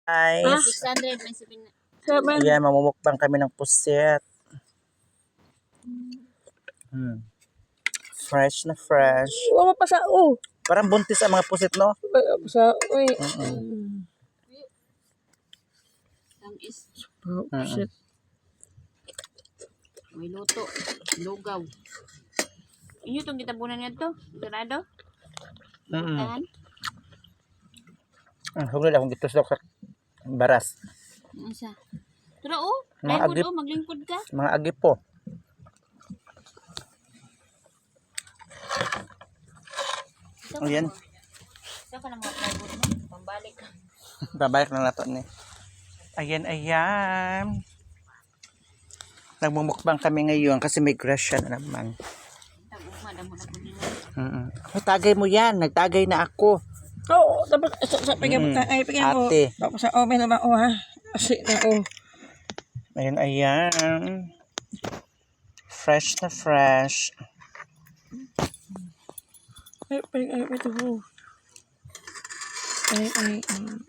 Guys, 600 may sabihin na. ayan, mamumukbang kami ng pusit. Fresh na fresh. Wala pa sa Parang buntis ang mga pusit, no? Sa Ang is shit. may luto, lugaw. Inyo itong kitabunan niya to? Sarado? Tahan? Hugod akong gitusok sa baras. Ano siya? Pero Mga lingkod agip. maglingkod ka. Mga agipo. Ayan. Saan ka na mga plywood mo? Pambalik ka. Babalik na nato ni. Ayan. Nagmumukbang kami ngayon kasi may grasya na naman. Tag-uma, damo na po nila. Tagay mo yan. Nagtagay na ako. Oo, tapos sa pigyan mo. Ate. Tapos sa oven naman ha. Asi na Ayan. Fresh na fresh. Ay, ito. Ay.